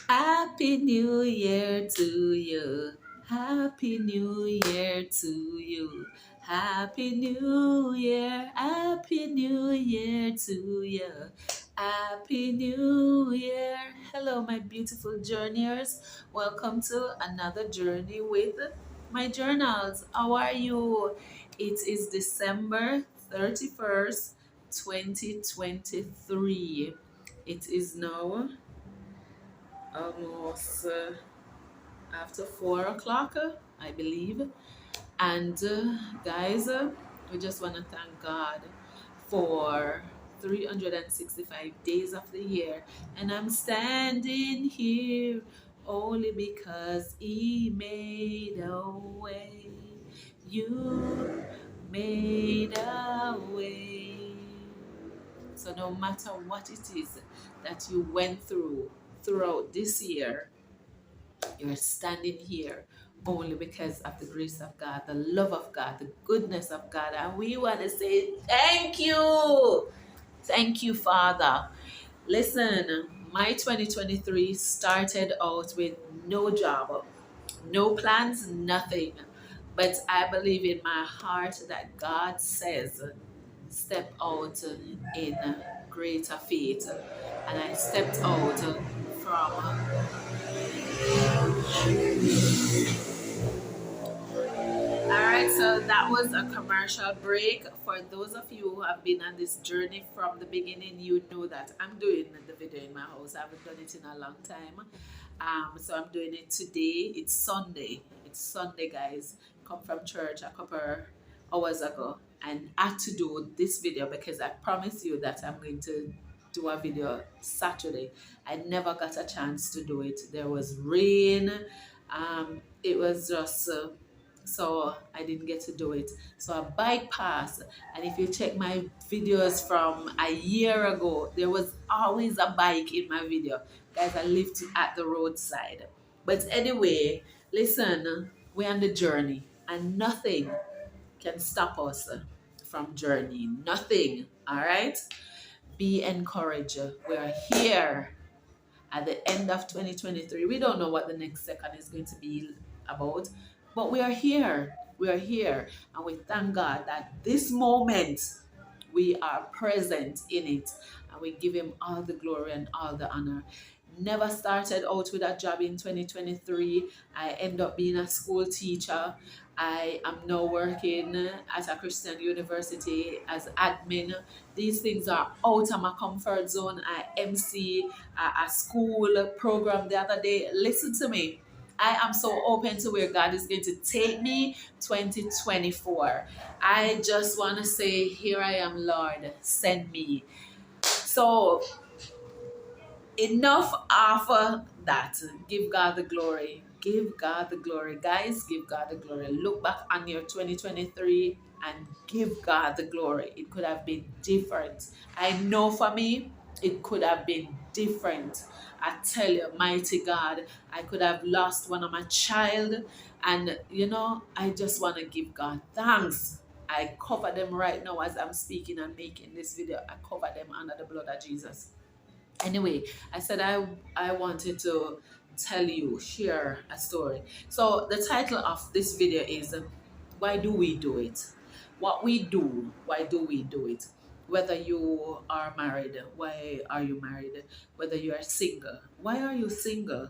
Happy New Year to you. Happy New Year to you. Happy New Year. Happy New Year to you. Happy New Year. Hello, my beautiful journeyers. Welcome to another journey with my journals. How are you? It is December 31st, 2023. It is now almost after 4 o'clock, I believe. And guys, we just want to thank God for 365 days of the year. And I'm standing here only because He made a way. You made a way. So no matter what it is that you went through throughout this year, you're standing here only because of the grace of God, the love of God, the goodness of God. And we want to say thank you. Thank you, Father. Listen, my 2023 started out with no job, no plans, nothing. But I believe in my heart that God says, step out in greater faith. And I stepped out from All right, so that was a commercial break. For those of you who have been on this journey from the beginning, you know that I'm doing the video in my house. I haven't done it in a long time. So I'm doing it today. It's Sunday. It's Sunday, guys. Come from church a couple hours ago and had to do this video because I promised you that I'm going to do a video Saturday. I never got a chance to do it. There was rain. It was just so I didn't get to do it. So I bypassed. And if you check my videos from a year ago, there was always a bike in my video. Guys, I lived at the roadside. But anyway, listen, we're on the journey and nothing can stop us from journeying. Nothing. All right? Be encouraged. We're here at the end of 2023. We don't know what the next second is going to be about, but we are here. We are here. And we thank God that this moment we are present in it. And we give Him all the glory and all the honor. Never started out with a job in 2023. I end up being a school teacher. I am now working at a Christian university as admin. These things are out of my comfort zone. I MC a school program the other day. Listen to me. I am so open to where God is going to take me 2024. I just want to say, here I am, Lord, send me. So enough of that. Give God the glory. Give God the glory. Guys, give God the glory. Look back on your 2023 and give God the glory. It could have been different. I know for me, it could have been different. I tell you, mighty God, I could have lost one of my child. And, I just want to give God thanks. I cover them right now as I'm speaking and making this video. I cover them under the blood of Jesus. Anyway, I said I wanted to share a story. So the title of this video is why do we do it? What we do, why do we do it? Whether you are married, why are you married? Whether you are single, why are you single?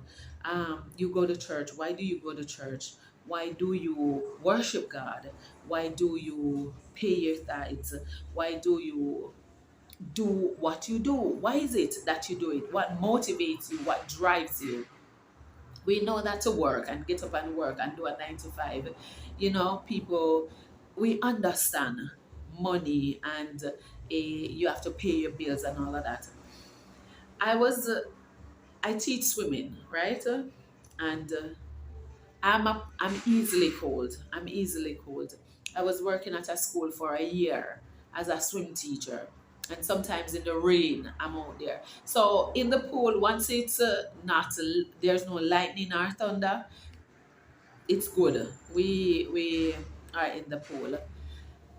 You go to church, why do you go to church? Why do you worship God? Why do you pay your tithes? Why do you do what you do? Why is it that you do it? What motivates you? What drives you? We know that to work and get up and work and do a 9 to 5, people, we understand money and you have to pay your bills and all of that. I teach swimming, right? And I'm easily cold. I'm easily cold. I was working at a school for a year as a swim teacher, and sometimes in the rain I'm out there. So in the pool, once it's not there's no lightning or thunder, it's good. We are in the pool,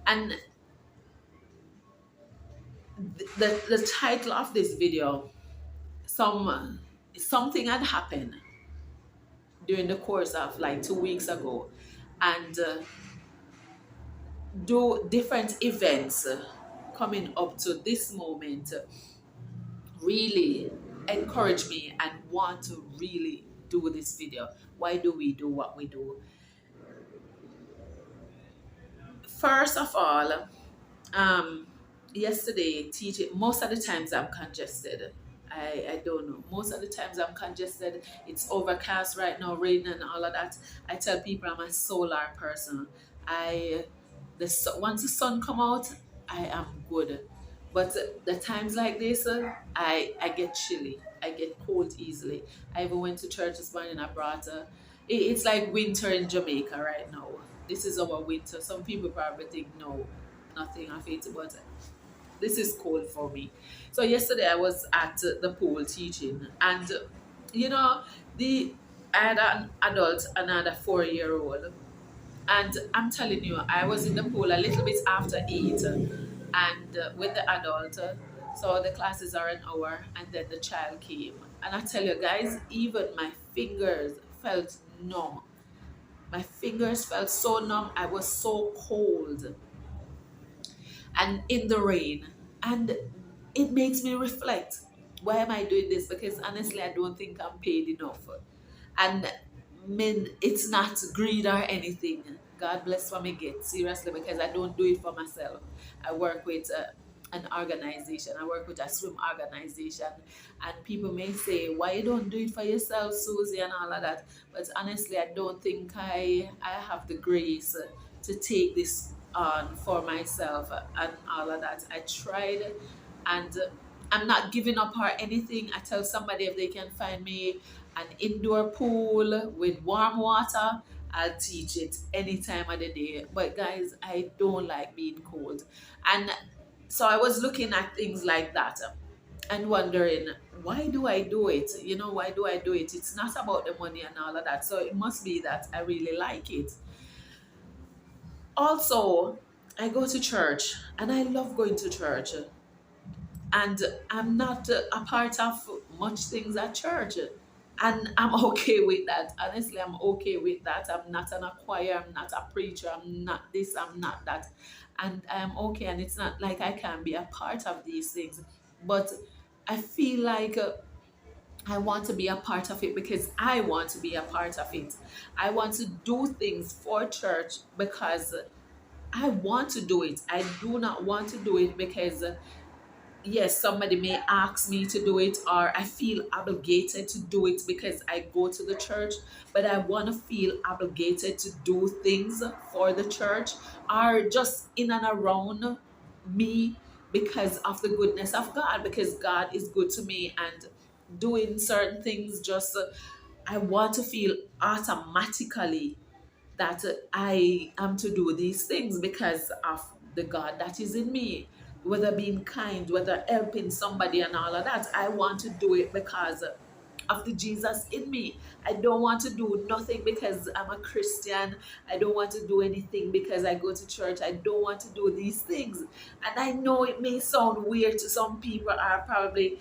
and the title of this video, some something had happened during the course of like 2 weeks ago, and do different events coming up to this moment really encourage me and want to really do this video. Why do we do what we do? First of all, um, yesterday teaching, most of the times I'm congested. I don't know. Most of the times I'm congested. It's overcast right now, rain and all of that. I tell people I'm a solar person. I once the sun come out, I am good. But the times like this, I get chilly. I get cold easily. I even went to church this morning. I brought it's like winter in Jamaica right now. This is our winter. Some people probably think no, nothing of it, but this is cold for me. So yesterday I was at the pool teaching, and you know, the I had an adult, another 4-year-old, and I'm telling you, I was in the pool a little bit after 8, and with the adult. So the classes are an hour, and then the child came, and I tell you guys, even my fingers felt numb. My fingers felt so numb. I was so cold and in the rain. And it makes me reflect, why am I doing this? Because honestly, I don't think I'm paid enough. And it's not greed or anything. God bless what me get, seriously, because I don't do it for myself. I work with an organization. I work with a swim organization, and people may say, "Why you don't do it for yourself, Susie?" and all of that. But honestly, I don't think I have the grace to take this on for myself and all of that. I tried, and I'm not giving up or anything. I tell somebody if they can find me an indoor pool with warm water, I'll teach it any time of the day. But guys, I don't like being cold. And so I was looking at things like that and wondering, why do I do it? You know, why do I do it? It's not about the money and all of that. So it must be that I really like it. Also, I go to church and I love going to church. And I'm not a part of much things at church. And I'm okay with that. Honestly, I'm okay with that. I'm not an choir, I'm not a preacher, I'm not this, I'm not that. And I'm okay. And it's not like I can be a part of these things. But I feel like I want to be a part of it because I want to be a part of it. I want to do things for church because I want to do it. I do not want to do it because yes, somebody may ask me to do it, or I feel obligated to do it because I go to the church, but I want to feel obligated to do things for the church or just in and around me because of the goodness of God, because God is good to me, and doing certain things just I want to feel automatically that I am to do these things because of the God that is in me. Whether being kind, whether helping somebody and all of that, I want to do it because of the Jesus in me. I don't want to do nothing because I'm a Christian. I don't want to do anything because I go to church. I don't want to do these things. And I know it may sound weird to some people, are probably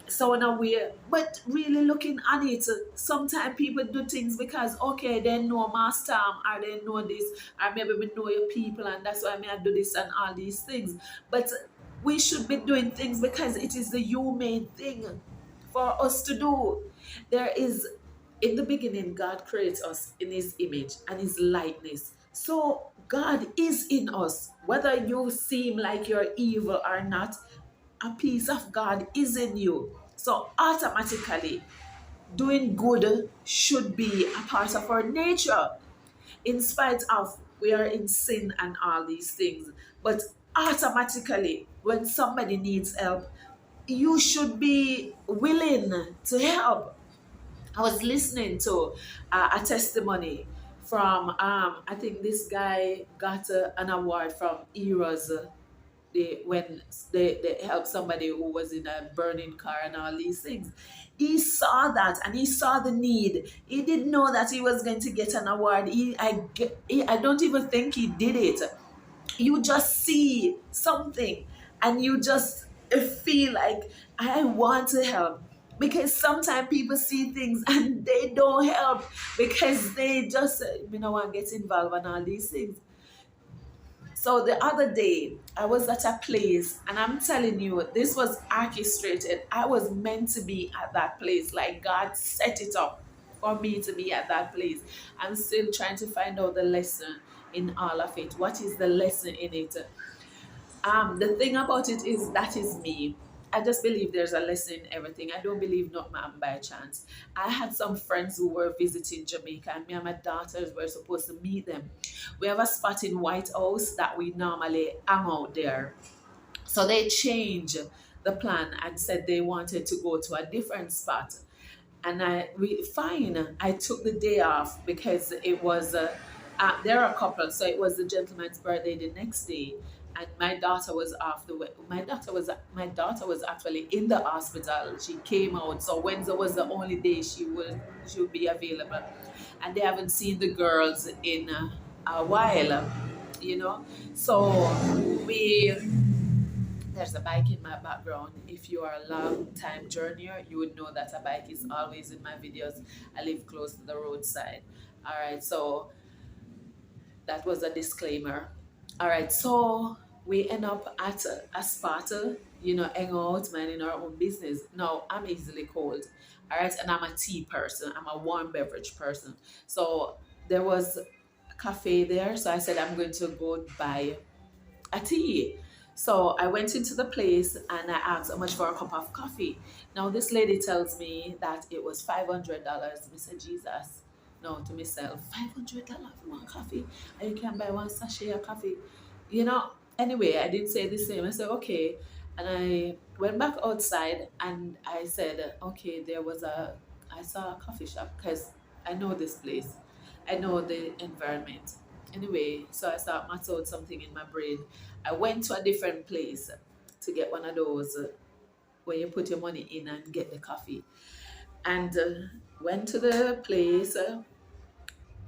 so unaware, but really looking at it, sometimes people do things because okay, they know my storm, or they know this, or maybe we know your people, and that's why I do this and all these things. But we should be doing things because it is the humane thing for us to do. There is, in the beginning, God creates us in His image and His likeness. So God is in us, whether you seem like you're evil or not. A piece of God is in you. So automatically, doing good should be a part of our nature, in spite of we are in sin and all these things. But automatically, when somebody needs help, you should be willing to help. I was listening to a testimony from, I think this guy got an award from Eras, when they helped somebody who was in a burning car and all these things. He saw that and he saw the need. He didn't know that he was going to get an award. I don't even think he did it. You just see something and you just feel like, I want to help. Because sometimes people see things and they don't help because they just you know want to get involved in all these things. So the other day I was at a place and I'm telling you this was orchestrated. I was meant to be at that place, like God set it up for me to be at that place. I'm still trying to find out the lesson in all of it. What is the lesson in it? The thing about it is that is me. I just believe there's a lesson in everything. I don't believe not man by chance. I had some friends who were visiting Jamaica, and me and my daughters were supposed to meet them. We have a spot in White House that we normally hang out there. So they changed the plan and said they wanted to go to a different spot. And fine. I took the day off because it was they're a couple, so it was the gentleman's birthday the next day, and my daughter was off the way. My daughter was actually in the hospital. She came out, so Wednesday was the only day she would be available, and they haven't seen the girls in a while, you know. So we there's a bike in my background. If you are a long time journeyer, you would know that a bike is always in my videos. I live close to the roadside. All right, so that was a disclaimer. All right, so we end up at a spot, hang out, minding our own business. Now, I'm easily cold. All right, and I'm a tea person, I'm a warm beverage person. So there was a cafe there, so I said, I'm going to go buy a tea. So I went into the place and I asked how much for a cup of coffee. Now this lady tells me that it was $500. I said, Jesus, no, to myself, $500 for one coffee, and you can buy one sachet of coffee. You know. Anyway, I didn't say the same. I said okay, and I went back outside and I said, okay, I saw a coffee shop because I know this place, I know the environment. Anyway, so I started math out something in my brain. I went to a different place to get one of those where you put your money in and get the coffee. And went to the place,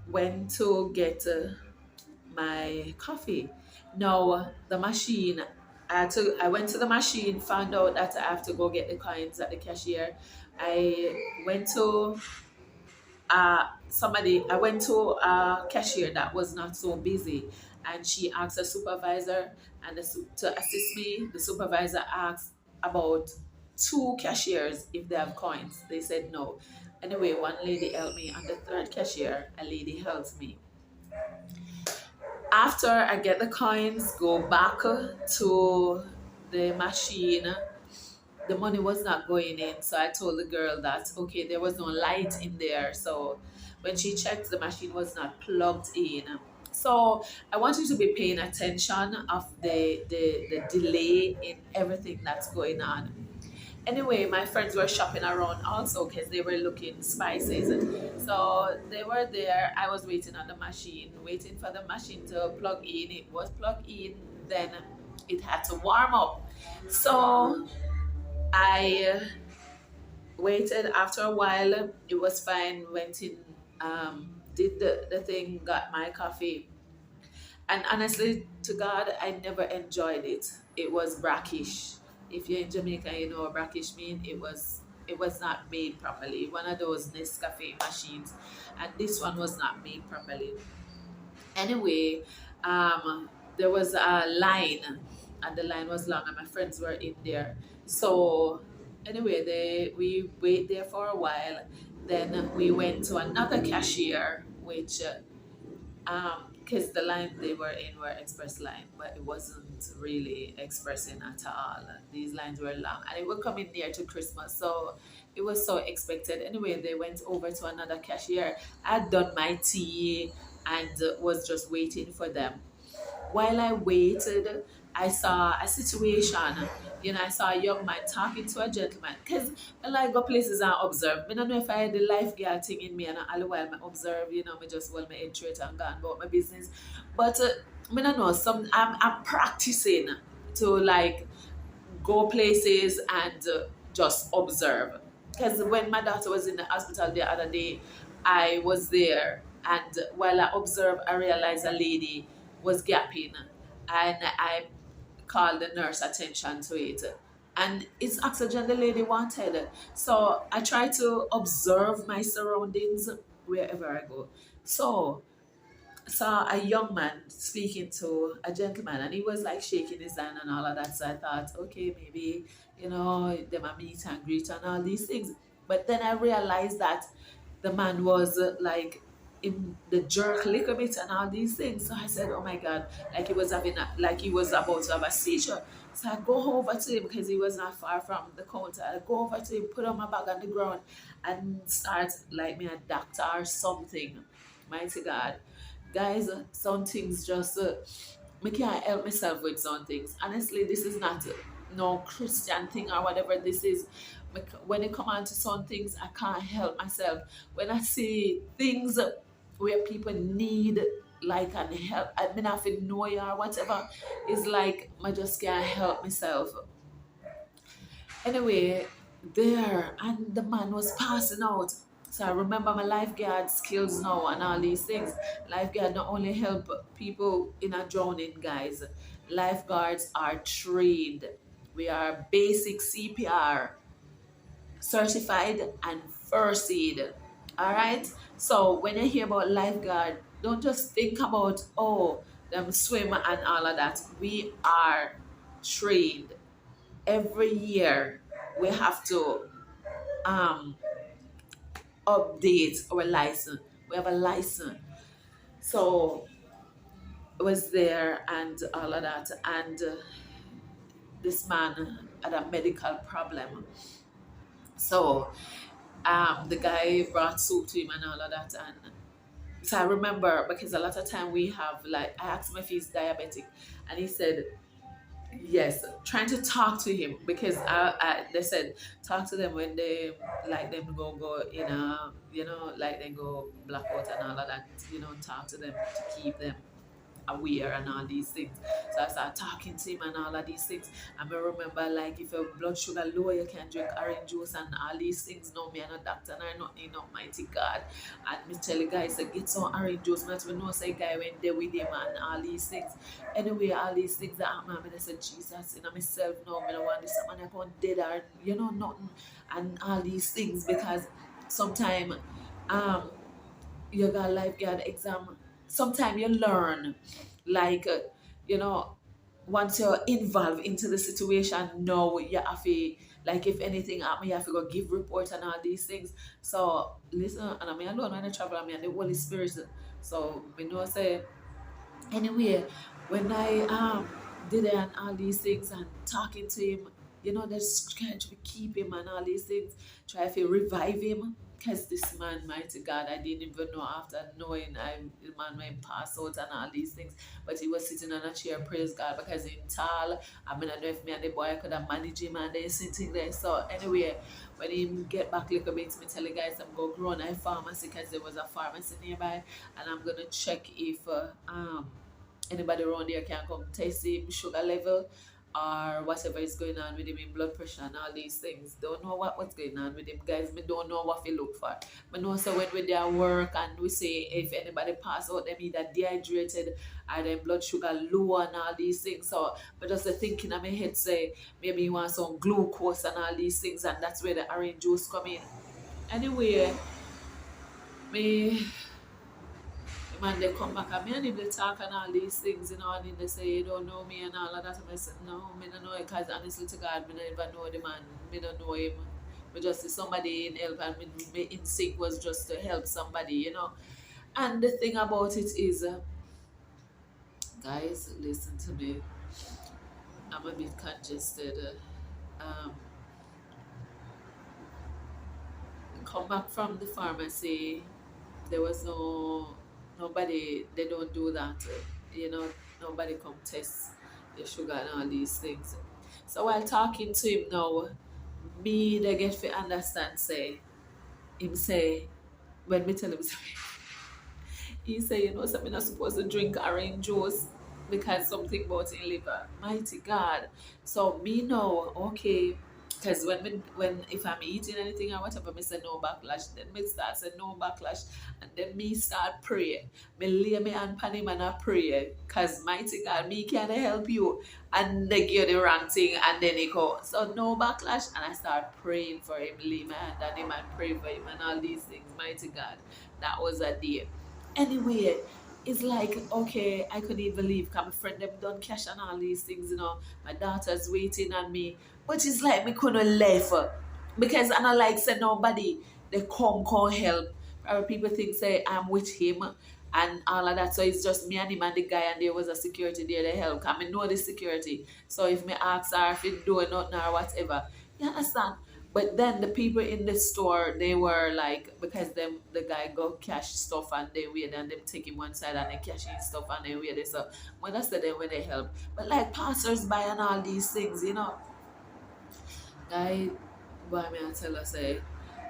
went to get my coffee. Now the machine, I went to the machine, found out that I have to go get the coins at the cashier. I went to I went to a cashier that was not so busy, and she asked a supervisor, and to assist me, the supervisor asked about two cashiers if they have coins. They said no. Anyway, one lady helped me, and the third cashier, a lady helped me. After I get the coins, go back to the machine, the money was not going in. So I told the girl that okay, there was no light in there. So when she checked, the machine was not plugged in. So I want you to be paying attention of the delay in everything that's going on. Anyway, my friends were shopping around also because they were looking spices. So they were there. I was waiting on the machine, waiting for the machine to plug in. It was plugged in, then it had to warm up. So I waited. After a while, it was fine. Went in, did the thing, got my coffee. And honestly, to God, I never enjoyed it. It was brackish. If you're in Jamaica, you know what brackish mean. It was not made properly. One of those Nescafe machines, and this one was not made properly. Anyway, there was a line, and the line was long, and my friends were in there. So anyway, we wait there for a while. Then we went to another cashier, which because the line they were in were express line, but it wasn't really expressing at all. These lines were long, and it was coming near to Christmas, so it was so expected. Anyway, they went over to another cashier. I'd done my tea and was just waiting for them. While I waited, I saw a situation. I saw a young man talking to a gentleman. Because when I go places and observe, I don't know if I had the life girl thing in me, and all the while I observe, I just hold my head straight and go on about my business. But I don't know, I'm practicing to like go places and just observe. Because when my daughter was in the hospital the other day, I was there, and while I observed, I realized a lady was gapping, and I called the nurse attention to it. and it's oxygen the lady wanted. So I try to observe my surroundings wherever I go. So saw a young man speaking to a gentleman, and he was like shaking his hand and all of that. So I thought, okay, maybe, them a meet and greet and all these things. But then I realized that the man was like in the jerk little bit and all these things. So I said, oh my God, like like he was about to have a seizure. So I go over to him because he was not far from the counter. I go over to him, put on my bag on the ground, and start like me a doctor or something. Mighty God. Guys, some things just me can't help myself with some things. Honestly, this is not no Christian thing or whatever this is. When it come on to some things, I can't help myself. When I see things where people need like and help, I mean, I feel know you or whatever, it's like I just can't help myself. Anyway, there, and the man was passing out. So I remember my lifeguard skills now and all these things. Lifeguard not only help people in a drowning, guys. Lifeguards are trained. We are basic CPR certified and first aid. All right. So when you hear about lifeguard, don't just think about them swim and all of that. We are trained every year. We have to um update our license. We have a license. So I was there and all of that. And this man had a medical problem. So the guy brought soup to him and all of that. And so I remember because a lot of time we have like I asked him if he's diabetic, and he said yes, trying to talk to him because they said talk to them when they like them go in a like they go blackout and all of that. Talk to them to keep them aware and all these things. So I started talking to him and all of these things. And I remember like if your blood sugar low, you can drink orange juice and all these things. No, me and a doctor and I not mighty God. And me tell the guy say get some orange juice. But we know say guy went there with him and all these things. Anyway, all these things that happen, I said, Jesus, myself no, I don't want this man I can't dead or nothing and all these things because sometimes you got lifeguard exam. Sometimes you learn, like once you're involved into the situation, now you have to like if anything happen, you have to go give report and all these things. So listen, and I'm alone when I travel. I'm the Holy Spirit. So we know say anyway when I did it and all these things and talking to him, just trying to keep him and all these things, try to revive him. Because this man, mighty God, I didn't even know after knowing the man went pass out and all these things. But he was sitting on a chair, praise God, because he's tall. I mean, I don't know if me and the boy could have managed him and then sitting there. So anyway, when he get back a little bit, me tell the guys I'm going to go run a pharmacy because there was a pharmacy nearby. And I'm going to check if anybody around there can come test him sugar level or whatever is going on with him in blood pressure and all these things. Don't know what's going on with him, guys. Me don't know what we look for. But know so when we there work and we say if anybody pass out, them either dehydrated or them blood sugar low and all these things. So but just the thinking in my head say maybe you want some glucose and all these things, and that's where the orange juice come in. Anyway, me man they come back and me and him they talk and all these things, and then they say you don't know me and all of that. And I said, no, me don't know it because honestly to God, me don't even know the man. Me don't know him. Me just see somebody in help and me instinct was just to help somebody. And the thing about it is, guys, listen to me. I'm a bit congested. Um, come back from the pharmacy. There was nobody. They don't do that. Nobody come test your sugar and all these things. So while talking to him now, me they get to understand. Him say when me tell him say, he say so I'm not supposed to drink orange juice because something about in liver. Mighty God. So me know okay. Because when if I'm eating anything or whatever, me say no backlash. Then me start say no backlash, and then me start pray. Me lay me hand pan him and I pray. Cause mighty God, me can help you, and they give the wrong thing, and then he go so no backlash, and I start praying for him, lay my hand on him and pray for him and all these things. Mighty God, that was a day. Anyway, it's like, okay, I couldn't believe, cause my friend them done cash and all these things, you know. My daughter's waiting on me, but it's like me couldn't leave because I not like say nobody they come help. Probably people think say I'm with him and all of that. So it's just me and him and the guy, and there was a security there to help. I mean know the security. So if me ask her if it do nothing or whatever, you understand? But then the people in the store, they were like, because them the guy go cash stuff and they wait and them take him one side and they cash in stuff and they wait. So when I said them when they help. But like passers by and all these things, you know. Guy, boy, may I tell her say,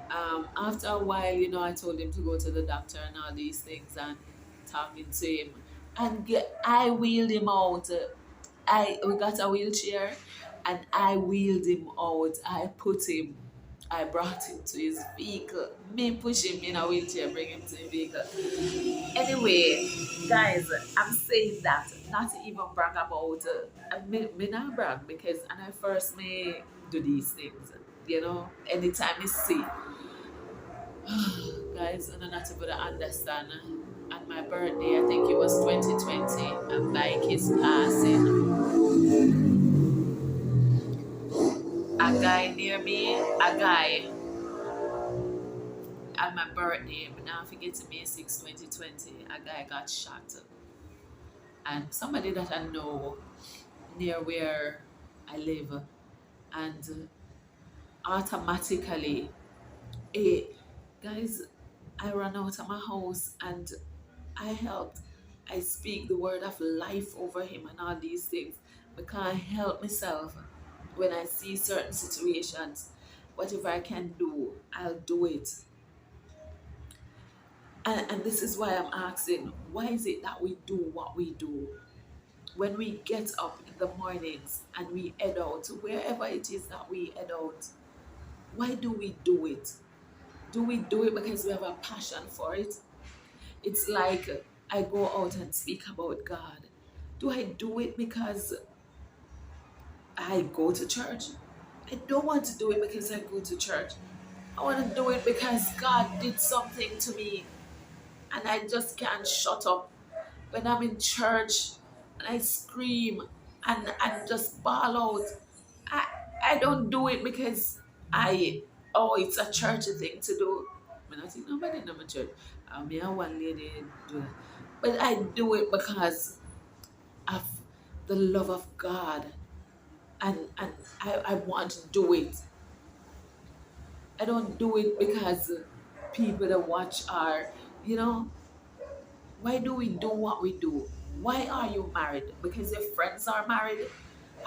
after a while, you know, I told him to go to the doctor and all these things and talking to him. And I wheeled him out. We got a wheelchair and I wheeled him out. I brought him to his vehicle. Me push him in a wheelchair, bring him to the vehicle. Anyway, guys, I'm saying that not to even brag about me not brag because and I first may do these things. You know, anytime you see guys, and I'm not able to understand. At my birthday, I think it was 2020, a bike is passing. A guy near me, a guy at my birthday, but now I forget to May 6, 2020, a guy got shot. And somebody that I know near where I live, and automatically, guys, I ran out of my house and I helped. I speak the word of life over him and all these things. I can't help myself when I see certain situations. Whatever I can do, I'll do it. And this is why I'm asking, why is it that we do what we do? When we get up in the mornings and we head out, wherever it is that we head out, why do we do it? Do we do it because we have a passion for it? It's like I go out and speak about God. Do I do it because I go to church? I don't want to do it because I go to church. I want to do it because God did something to me and I just can't shut up. When I'm in church and I scream and just bawl out, I, I don't do it because it's a church thing to do. I don't think nobody in my church. Me and one lady do that. But I do it because of the love of God and I want to do it. I don't do it because people that watch are, you know, why do we do what we do? Why are you married? Because your friends are married?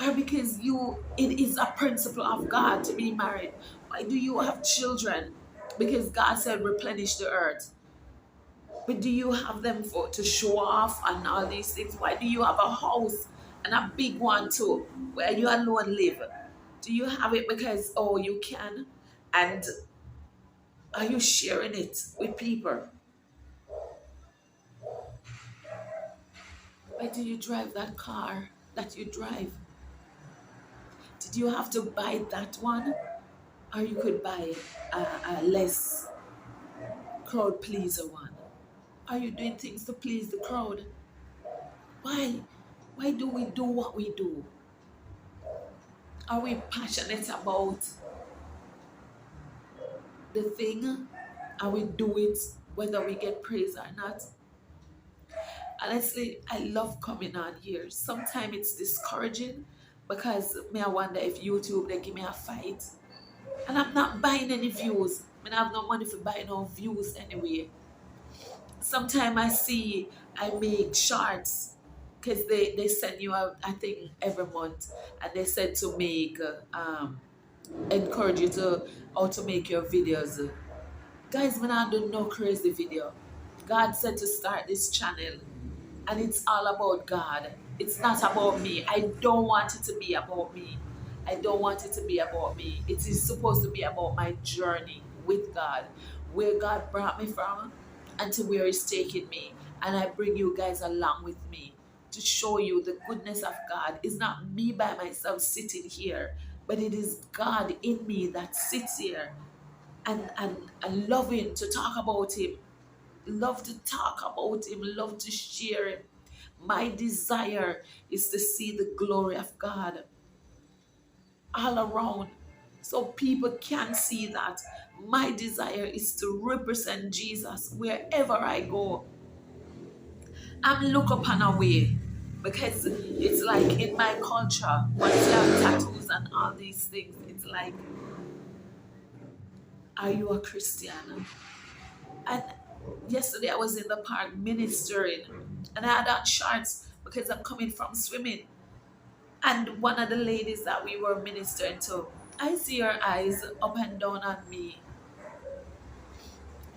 Or because it is a principle of God to be married? Why do you have children? Because God said replenish the earth. But do you have them to show off and all these things? Why do you have a house and a big one too, where you alone live? Do you have it because you can? And are you sharing it with people? Why do you drive that car that you drive? Did you have to buy that one? Or you could buy a less crowd pleaser one? Are you doing things to please the crowd? Why? Why do we do what we do? Are we passionate about the thing? Are we do it whether we get praise or not? Honestly, I love coming on here. Sometimes it's discouraging because I wonder if YouTube they give me a fight. And I'm not buying any views. I have no money for buying no views anyway. Sometimes I make shorts because they send you out, I think, every month. And they said to make, encourage you to how to make your videos. Guys, when I do no crazy video. God said to start this channel. And it's all about God. It's not about me. I don't want it to be about me. I don't want it to be about me. It is supposed to be about my journey with God, where God brought me from and to where He's taking me. And I bring you guys along with me to show you the goodness of God. It's not me by myself sitting here, but it is God in me that sits here and loving to talk about Him, love to talk about Him, love to share Him. My desire is to see the glory of God all around so people can see that. My desire is to represent Jesus wherever I go. I'm look upon a way because it's like in my culture, once you have tattoos and all these things, it's like, are you a Christian? And yesterday I was in the park ministering and I had on shorts because I'm coming from swimming. And one of the ladies that we were ministering to, I see her eyes up and down on me.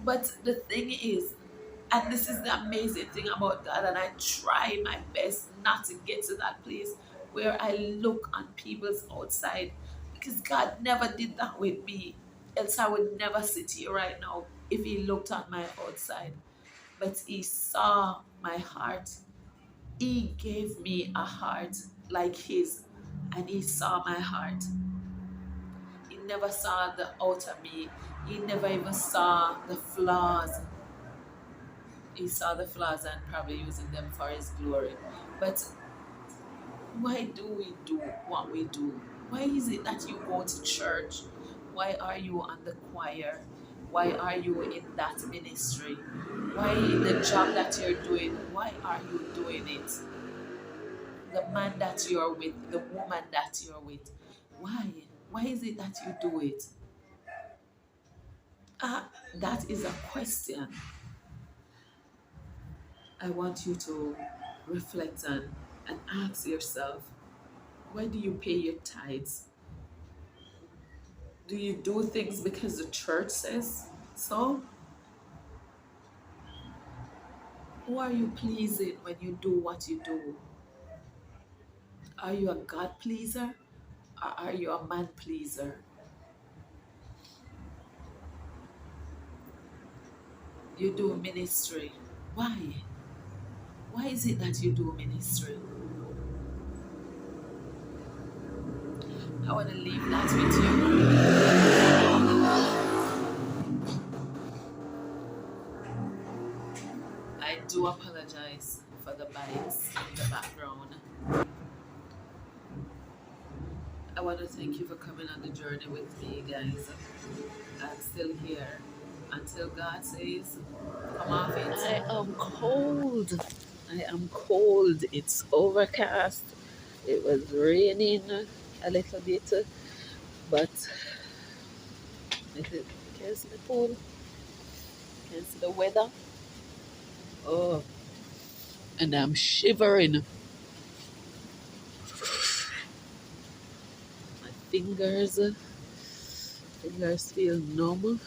But the thing is, and this is the amazing thing about God, and I try my best not to get to that place where I look on people's outside, because God never did that with me. Else I would never sit here right now if He looked on my outside. But He saw my heart. He gave me a heart like His, and He saw my heart. He never saw the outer me. He never even saw the flaws. He saw the flaws and probably using them for His glory. But why do we do what we do? Why is it that you go to church? Why are you on the choir? Why are you in that ministry? Why the job that you're doing? Why are you doing it? The man that you're with, the woman that you're with. Why? Why is it that you do it? That is a question I want you to reflect on and ask yourself. Why do you pay your tithes? Do you do things because the church says so? Who are you pleasing when you do what you do? Are you a God pleaser or are you a man pleaser? You do ministry. Why? Why is it that you do ministry? I want to leave that with you. I do apologize for the bikes in the background. I want to thank you for coming on the journey with me, guys. I'm still here until God says, come off it. I am cold. I am cold. It's overcast. It was raining a little bit, but can you see the pool? Can you see the weather? Oh, and I'm shivering. My fingers feel numb.